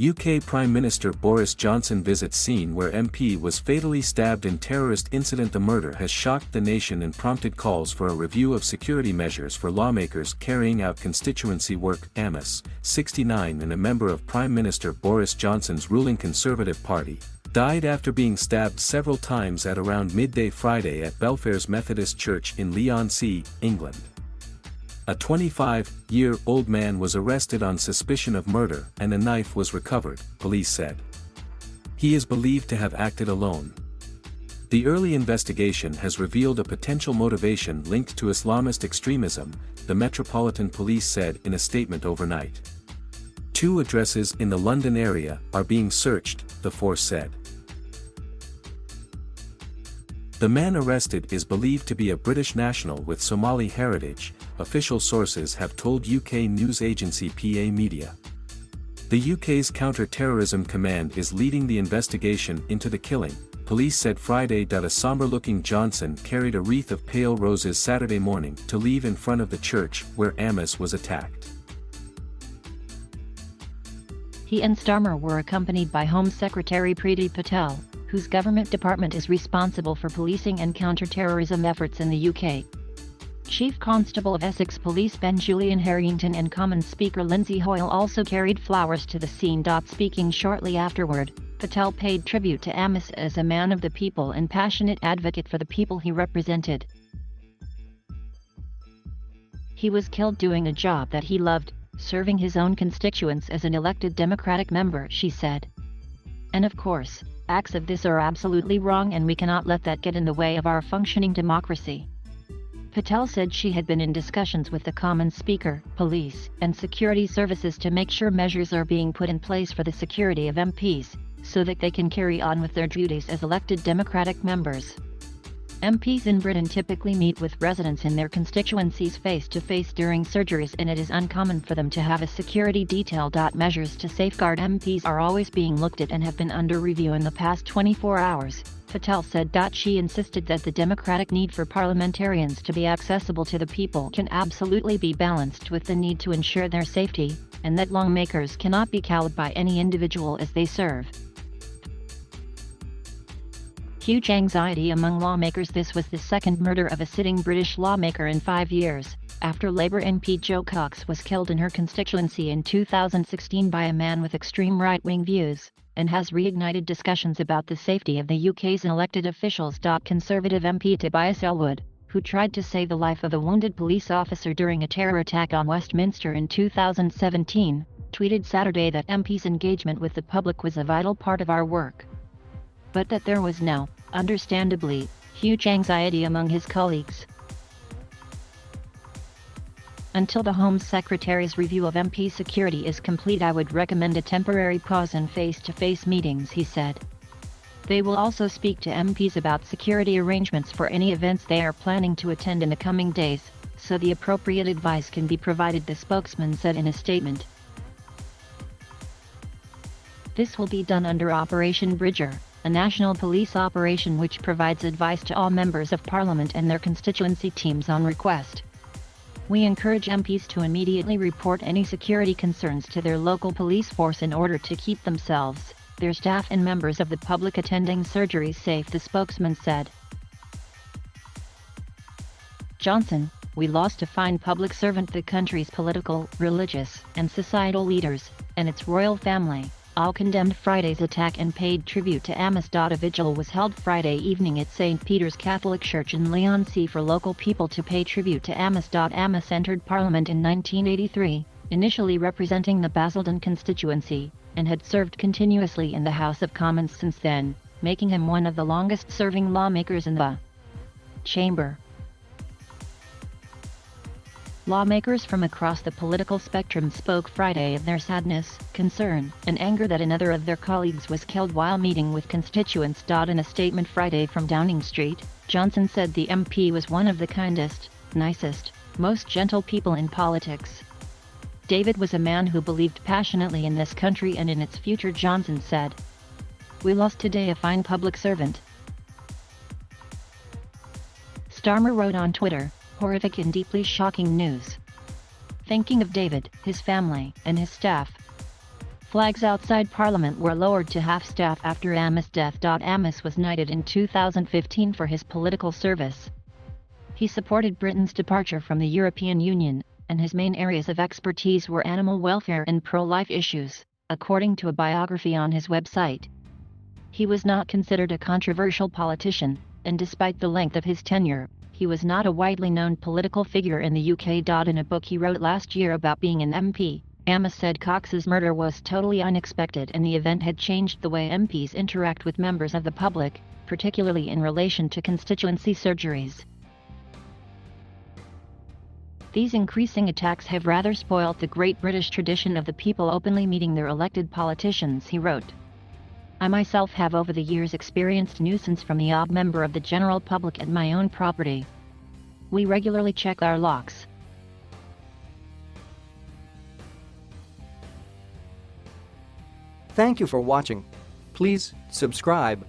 UK Prime Minister Boris Johnson visits scene where MP was fatally stabbed in terrorist incident. The murder has shocked the nation and prompted calls for a review of security measures for lawmakers carrying out constituency work.Amess, 69 and a member of Prime Minister Boris Johnson's ruling Conservative Party, died after being stabbed several times at around midday Friday at Belfairs Methodist Church in Leigh-on-Sea, England. A 25-year-old man was arrested on suspicion of murder and a knife was recovered, police said. He is believed to have acted alone. The early investigation has revealed a potential motivation linked to Islamist extremism, the Metropolitan Police said in a statement overnight. 2 addresses in the London area are being searched, the force said. The man arrested is believed to be a British national with Somali heritage, official sources have told UK news agency PA Media. The UK's counter-terrorism command is leading the investigation into the killing, police said Friday. A somber-looking Johnson carried a wreath of pale roses Saturday morning to leave in front of the church where Amess was attacked. He and Starmer were accompanied by Home Secretary Priti Patel, whose government department is responsible for policing and counter-terrorism efforts in the UK. Chief Constable of Essex Police Ben Julian Harrington and Commons Speaker Lindsay Hoyle also carried flowers to the scene. Speaking shortly afterward, Patel paid tribute to Amess as a man of the people and passionate advocate for the people he represented. He was killed doing a job that he loved, serving his own constituents as an elected Democratic member, she said. And of course, acts of this are absolutely wrong and we cannot let that get in the way of our functioning democracy. Patel said she had been in discussions with the Commons Speaker, police, and security services to make sure measures are being put in place for the security of MPs, so that they can carry on with their duties as elected Democratic members. MPs in Britain typically meet with residents in their constituencies face-to-face during surgeries, and it is uncommon for them to have a security detail. Measures to safeguard MPs are always being looked at and have been under review in the past 24 hours, Patel said. She insisted that the democratic need for parliamentarians to be accessible to the people can absolutely be balanced with the need to ensure their safety, and that lawmakers cannot be cowed by any individual as they serve. Huge anxiety among lawmakers. This was the second murder of a sitting British lawmaker in 5 years, after Labour MP Jo Cox was killed in her constituency in 2016 by a man with extreme right-wing views, and has reignited discussions about the safety of the UK's elected officials. Conservative MP Tobias Ellwood, who tried to save the life of a wounded police officer during a terror attack on Westminster in 2017, tweeted Saturday that MPs' engagement with the public was a vital part of our work. But that there was now, understandably, huge anxiety among his colleagues. Until the Home Secretary's review of MP security is complete, I would recommend a temporary pause in face-to-face meetings, he said. They will also speak to MPs about security arrangements for any events they are planning to attend in the coming days, so the appropriate advice can be provided, the spokesman said in a statement. This will be done under Operation Bridger, a national police operation which provides advice to all members of Parliament and their constituency teams on request. We encourage MPs to immediately report any security concerns to their local police force in order to keep themselves, their staff and members of the public attending surgeries safe, the spokesman said. Johnson, we lost a fine public servant. The country's political, religious, and societal leaders, and its royal family, all condemned Friday's attack and paid tribute to Amess. A vigil was held Friday evening at St. Peter's Catholic Church in Leigh-on-Sea for local people to pay tribute to Amess. Amess entered Parliament in 1983, initially representing the Basildon constituency, and had served continuously in the House of Commons since then, making him one of the longest-serving lawmakers in the chamber. Lawmakers from across the political spectrum spoke Friday of their sadness, concern, and anger that another of their colleagues was killed while meeting with constituents. In a statement Friday from Downing Street, Johnson said the MP was one of the kindest, nicest, most gentle people in politics. David was a man who believed passionately in this country and in its future, Johnson said. We lost today a fine public servant. Starmer wrote on Twitter, horrific and deeply shocking news. Thinking of David, his family, and his staff. Flags outside Parliament were lowered to half-staff after Amess' death. Amess was knighted in 2015 for his political service. He supported Britain's departure from the European Union, and his main areas of expertise were animal welfare and pro-life issues, according to a biography on his website. He was not considered a controversial politician, and despite the length of his tenure, he was not a widely known political figure in the UK. In a book he wrote last year about being an MP, Amess said Cox's murder was totally unexpected and the event had changed the way MPs interact with members of the public, particularly in relation to constituency surgeries. These increasing attacks have rather spoilt the great British tradition of the people openly meeting their elected politicians, he wrote. I myself have over the years experienced nuisance from the odd member of the general public at my own property. We regularly check our locks. Thank you for watching. Please subscribe